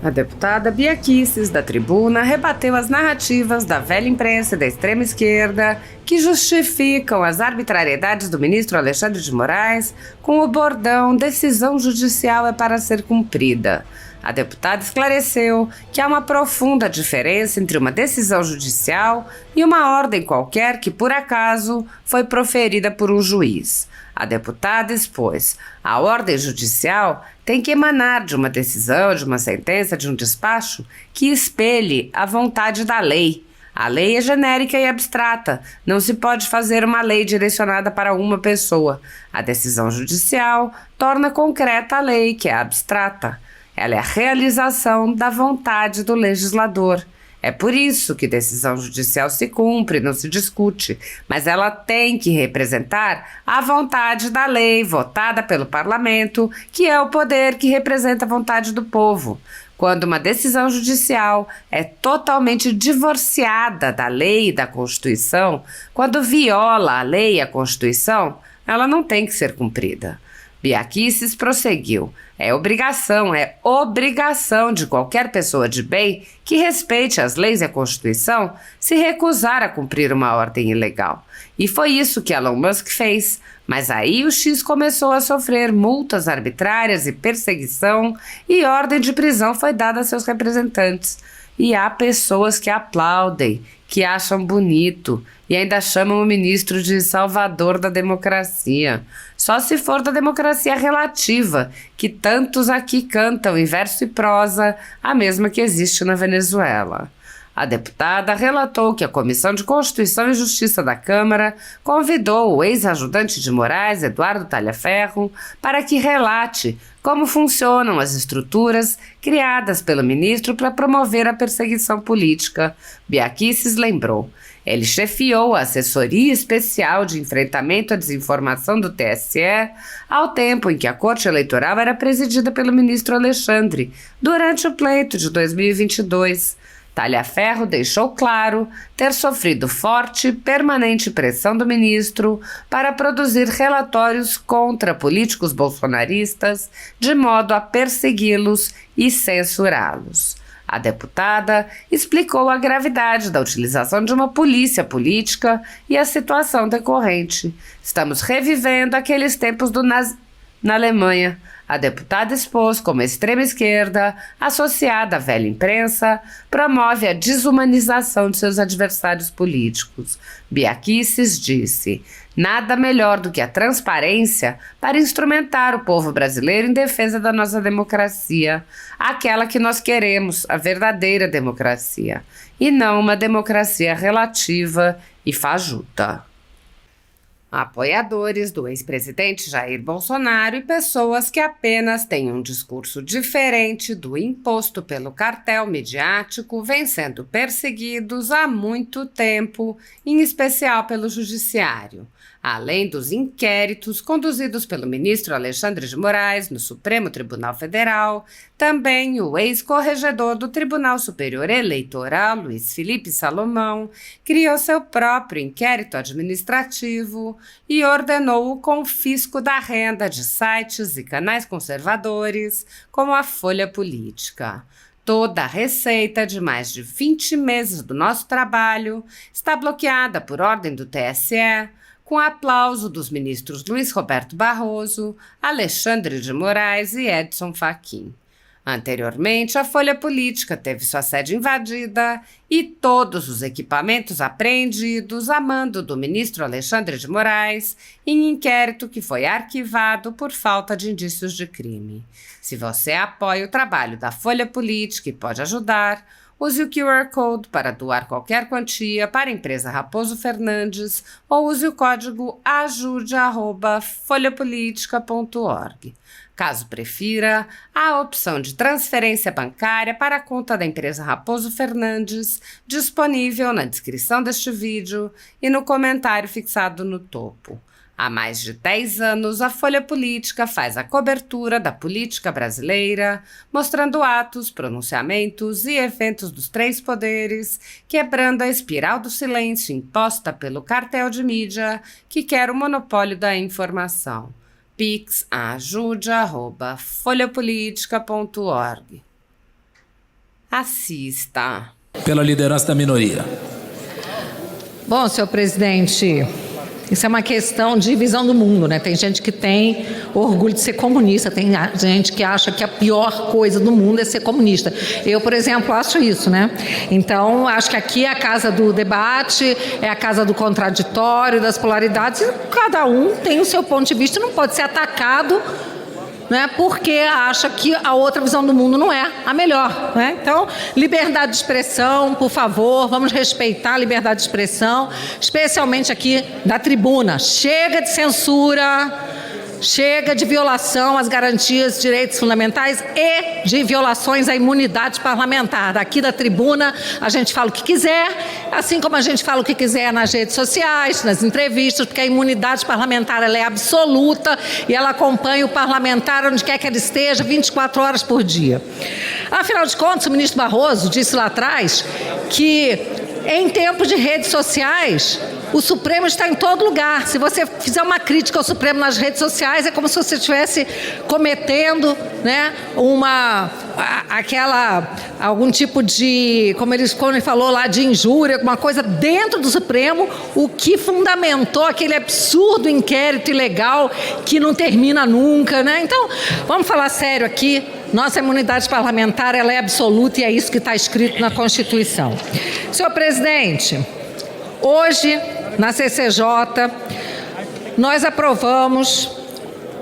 A deputada Bia Kicis, da Tribuna, rebateu as narrativas da velha imprensa e da extrema esquerda que justificam as arbitrariedades do ministro Alexandre de Moraes com o bordão "decisão judicial é para ser cumprida". A deputada esclareceu que há uma profunda diferença entre uma decisão judicial e uma ordem qualquer que, por acaso, foi proferida por um juiz. A deputada expôs: a ordem judicial tem que emanar de uma decisão, de uma sentença, de um despacho que espelhe a vontade da lei. A lei é genérica e abstrata, não se pode fazer uma lei direcionada para uma pessoa. A decisão judicial torna concreta a lei, que é abstrata. Ela é a realização da vontade do legislador. É por isso que decisão judicial se cumpre, não se discute, mas ela tem que representar a vontade da lei votada pelo parlamento, que é o poder que representa a vontade do povo. Quando uma decisão judicial é totalmente divorciada da lei e da Constituição, quando viola a lei e a Constituição, ela não tem que ser cumprida. Bia Kicis prosseguiu: é obrigação de qualquer pessoa de bem que respeite as leis e a Constituição se recusar a cumprir uma ordem ilegal. E foi isso que Elon Musk fez. Mas aí o X começou a sofrer multas arbitrárias e perseguição, e ordem de prisão foi dada a seus representantes. E há pessoas que aplaudem, que acham bonito e ainda chamam o ministro de salvador da democracia. Só se for da democracia relativa, que tantos aqui cantam em verso e prosa, a mesma que existe na Venezuela. A deputada relatou que a Comissão de Constituição e Justiça da Câmara convidou o ex-ajudante de Moraes, Eduardo Talhaferro, para que relate como funcionam as estruturas criadas pelo ministro para promover a perseguição política. Bia Kicis lembrou: ele chefiou a Assessoria Especial de Enfrentamento à Desinformação do TSE, ao tempo em que a Corte Eleitoral era presidida pelo ministro Alexandre, durante o pleito de 2022. Talhaferro deixou claro ter sofrido forte e permanente pressão do ministro para produzir relatórios contra políticos bolsonaristas, de modo a persegui-los e censurá-los. A deputada explicou a gravidade da utilização de uma polícia política e a situação decorrente. Estamos revivendo aqueles tempos na Alemanha. A deputada expôs como a extrema-esquerda, associada à velha imprensa, promove a desumanização de seus adversários políticos. Bia Kicis disse: nada melhor do que a transparência para instrumentar o povo brasileiro em defesa da nossa democracia, aquela que nós queremos, a verdadeira democracia, e não uma democracia relativa e fajuta. Apoiadores do ex-presidente Jair Bolsonaro e pessoas que apenas têm um discurso diferente do imposto pelo cartel midiático vêm sendo perseguidos há muito tempo, em especial pelo Judiciário. Além dos inquéritos conduzidos pelo ministro Alexandre de Moraes no Supremo Tribunal Federal, também o ex-corregedor do Tribunal Superior Eleitoral, Luiz Felipe Salomão, criou seu próprio inquérito administrativo e ordenou o confisco da renda de sites e canais conservadores, como a Folha Política. Toda a receita de mais de 20 meses do nosso trabalho está bloqueada por ordem do TSE, com aplauso dos ministros Luiz Roberto Barroso, Alexandre de Moraes e Edson Fachin. Anteriormente, a Folha Política teve sua sede invadida e todos os equipamentos apreendidos a mando do ministro Alexandre de Moraes, em inquérito que foi arquivado por falta de indícios de crime. Se você apoia o trabalho da Folha Política e pode ajudar, use o QR Code para doar qualquer quantia para a empresa Raposo Fernandes ou use o código ajude@folhapolitica.org. Caso prefira, há a opção de transferência bancária para a conta da empresa Raposo Fernandes, disponível na descrição deste vídeo e no comentário fixado no topo. Há mais de 10 anos, a Folha Política faz a cobertura da política brasileira, mostrando atos, pronunciamentos e eventos dos três poderes, quebrando a espiral do silêncio imposta pelo cartel de mídia que quer o monopólio da informação. Pix ajude@folhapolitica.org. Assista. Pela liderança da minoria. Bom, senhor presidente, isso é uma questão de visão do mundo, né? Tem gente que tem orgulho de ser comunista, tem gente que acha que a pior coisa do mundo é ser comunista. Eu, por exemplo, acho isso, né? Então, acho que aqui é a casa do debate, é a casa do contraditório, das polaridades, e cada um tem o seu ponto de vista, não pode ser atacado, né, porque acha que a outra visão do mundo não é a melhor, né? Então, liberdade de expressão, por favor, vamos respeitar a liberdade de expressão, especialmente aqui da tribuna. Chega de censura, chega de violação às garantias de direitos fundamentais e de violações à imunidade parlamentar. Daqui da tribuna a gente fala o que quiser, assim como a gente fala o que quiser nas redes sociais, nas entrevistas, porque a imunidade parlamentar ela é absoluta e ela acompanha o parlamentar onde quer que ele esteja 24 horas por dia. Afinal de contas, o ministro Barroso disse lá atrás que em tempos de redes sociais, o Supremo está em todo lugar. Se você fizer uma crítica ao Supremo nas redes sociais, é como se você estivesse cometendo, né, algum tipo de, como ele falou lá, de injúria, alguma coisa dentro do Supremo, o que fundamentou aquele absurdo inquérito ilegal que não termina nunca, né? Então, vamos falar sério aqui. Nossa imunidade parlamentar ela é absoluta e é isso que está escrito na Constituição. Senhor presidente, hoje, na CCJ, nós aprovamos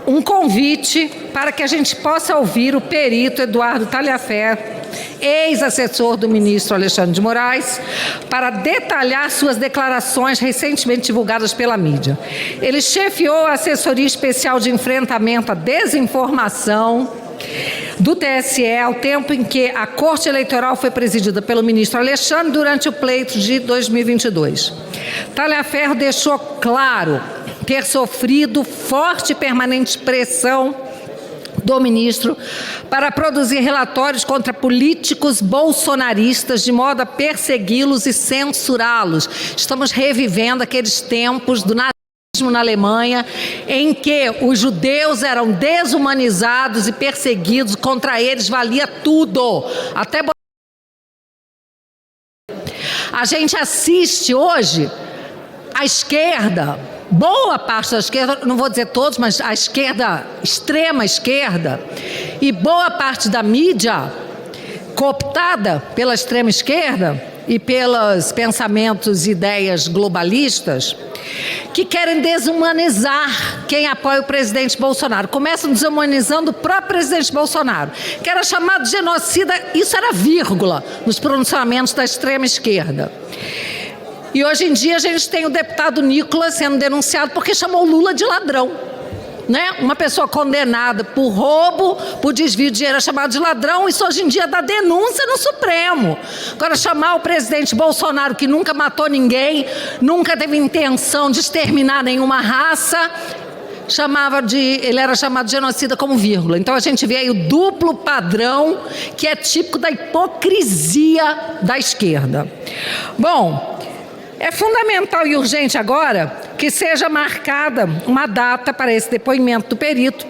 um convite para que a gente possa ouvir o perito Eduardo Talhaferro, ex-assessor do ministro Alexandre de Moraes, para detalhar suas declarações recentemente divulgadas pela mídia. Ele chefiou a assessoria especial de enfrentamento à desinformação do TSE ao tempo em que a Corte Eleitoral foi presidida pelo ministro Alexandre durante o pleito de 2022. Talhaferro deixou claro ter sofrido forte e permanente pressão do ministro para produzir relatórios contra políticos bolsonaristas de modo a persegui-los e censurá-los. Estamos revivendo aqueles tempos do nazismo na Alemanha, em que os judeus eram desumanizados e perseguidos, contra eles valia tudo, até a gente assiste hoje a esquerda, boa parte da esquerda, não vou dizer todos, mas a esquerda, extrema esquerda, e boa parte da mídia cooptada pela extrema esquerda e pelos pensamentos e ideias globalistas, que querem desumanizar quem apoia o presidente Bolsonaro. Começam desumanizando o próprio presidente Bolsonaro, que era chamado de genocida, isso era vírgula nos pronunciamentos da extrema esquerda. E hoje em dia a gente tem o deputado Nicolas sendo denunciado porque chamou Lula de ladrão, né? Uma pessoa condenada por roubo, por desvio de dinheiro é chamada de ladrão, isso hoje em dia dá denúncia no Supremo. Agora, chamar o presidente Bolsonaro, que nunca matou ninguém, nunca teve intenção de exterminar nenhuma raça, ele era chamado de genocida como vírgula. Então a gente vê aí o duplo padrão que é típico da hipocrisia da esquerda. Bom, é fundamental e urgente agora que seja marcada uma data para esse depoimento do perito,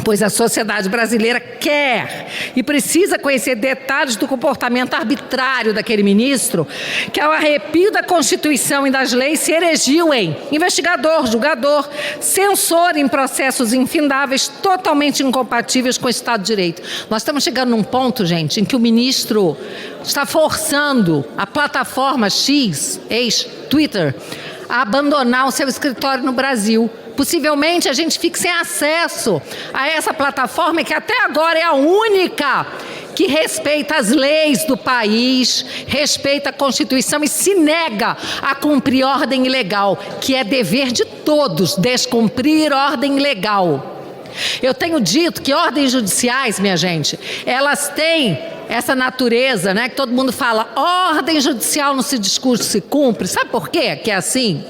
pois a sociedade brasileira quer e precisa conhecer detalhes do comportamento arbitrário daquele ministro que, ao arrepio da Constituição e das leis, se erigiu em investigador, julgador, censor em processos infindáveis, totalmente incompatíveis com o Estado de Direito. Nós estamos chegando num ponto, gente, em que o ministro está forçando a plataforma X, ex-Twitter, a abandonar o seu escritório no Brasil. Possivelmente a gente fique sem acesso a essa plataforma que até agora é a única que respeita as leis do país, respeita a Constituição e se nega a cumprir ordem ilegal, que é dever de todos descumprir ordem legal. Eu tenho dito que ordens judiciais, minha gente, elas têm essa natureza, né, que todo mundo fala, ordem judicial no seu discurso se cumpre. Sabe por quê que é assim?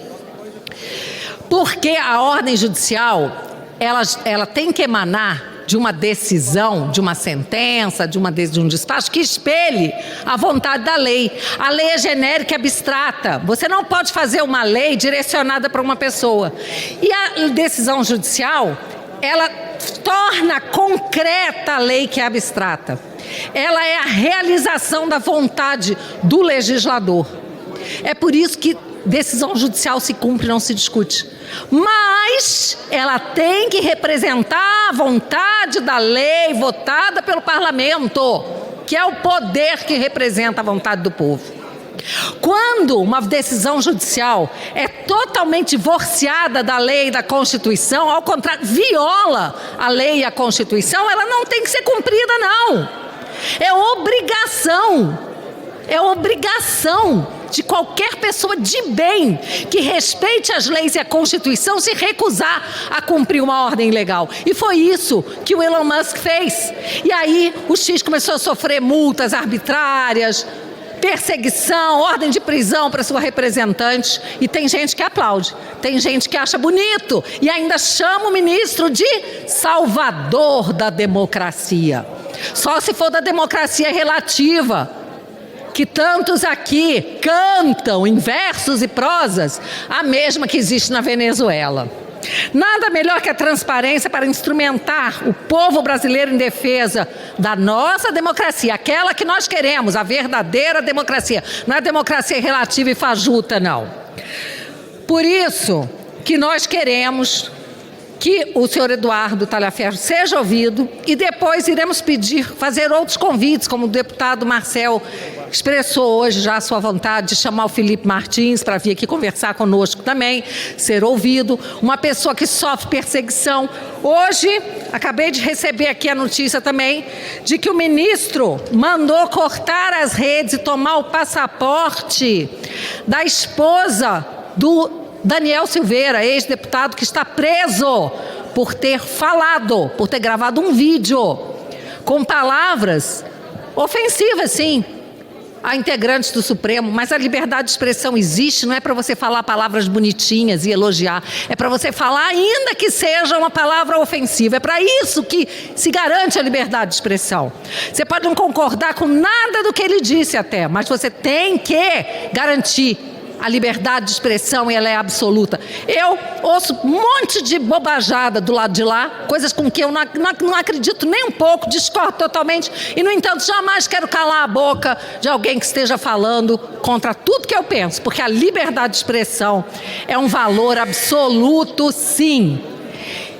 Porque a ordem judicial, ela tem que emanar de uma decisão, de uma sentença, de um despacho que espelhe a vontade da lei. A lei é genérica e abstrata. Você não pode fazer uma lei direcionada para uma pessoa. E a decisão judicial, ela torna concreta a lei que é abstrata. Ela é a realização da vontade do legislador. É por isso que decisão judicial se cumpre, não se discute. Mas ela tem que representar a vontade da lei votada pelo parlamento, que é o poder que representa a vontade do povo. Quando uma decisão judicial é totalmente divorciada da lei e da Constituição, ao contrário, viola a lei e a Constituição, ela não tem que ser cumprida, não. É obrigação de qualquer pessoa de bem que respeite as leis e a Constituição se recusar a cumprir uma ordem legal. E foi isso que o Elon Musk fez. E aí o X começou a sofrer multas arbitrárias, perseguição, ordem de prisão para sua representante, e tem gente que aplaude, tem gente que acha bonito e ainda chama o ministro de salvador da democracia. Só se for da democracia relativa, que tantos aqui cantam em versos e prosas, a mesma que existe na Venezuela. Nada melhor que a transparência para instrumentar o povo brasileiro em defesa da nossa democracia, aquela que nós queremos, a verdadeira democracia, não é a democracia relativa e fajuta, não. Por isso que nós queremos que o senhor Eduardo Talhaferro seja ouvido, e depois iremos fazer outros convites, como o deputado Marcel expressou hoje já a sua vontade de chamar o Felipe Martins para vir aqui conversar conosco também, ser ouvido, uma pessoa que sofre perseguição. Hoje, acabei de receber aqui a notícia também de que o ministro mandou cortar as redes e tomar o passaporte da esposa do Daniel Silveira, ex-deputado que está preso por ter falado, por ter gravado um vídeo com palavras ofensivas, sim, a integrantes do Supremo. Mas a liberdade de expressão existe, não é para você falar palavras bonitinhas e elogiar, é para você falar ainda que seja uma palavra ofensiva. É para isso que se garante a liberdade de expressão. Você pode não concordar com nada do que ele disse até, mas você tem que garantir a liberdade de expressão, e ela é absoluta. Eu ouço um monte de bobajada do lado de lá, coisas com que eu não acredito nem um pouco, discordo totalmente, e no entanto jamais quero calar a boca de alguém que esteja falando contra tudo que eu penso, porque a liberdade de expressão é um valor absoluto, sim.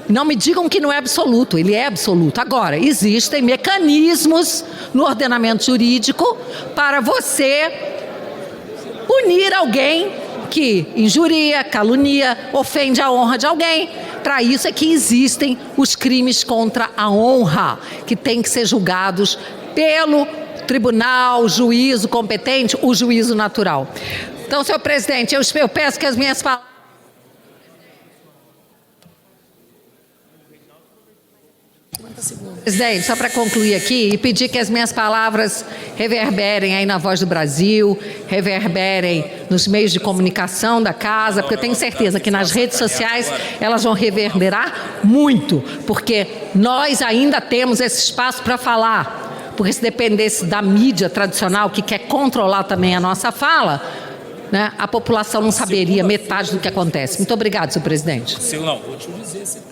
Não me digam que não é absoluto, ele é absoluto. Agora, existem mecanismos no ordenamento jurídico para você punir alguém que injuria, calunia, ofende a honra de alguém. Para isso é que existem os crimes contra a honra, que têm que ser julgados pelo tribunal, juízo competente, o juízo natural. Então, senhor presidente, eu peço que as minhas palavras... Presidente, só para concluir aqui e pedir que as minhas palavras reverberem aí na Voz do Brasil, reverberem nos meios de comunicação da casa, porque eu tenho certeza que nas redes sociais elas vão reverberar muito, porque nós ainda temos esse espaço para falar, porque se dependesse da mídia tradicional que quer controlar também a nossa fala, né, a população não saberia metade do que acontece. Muito obrigado, senhor presidente. Não, vou te dizer se tem.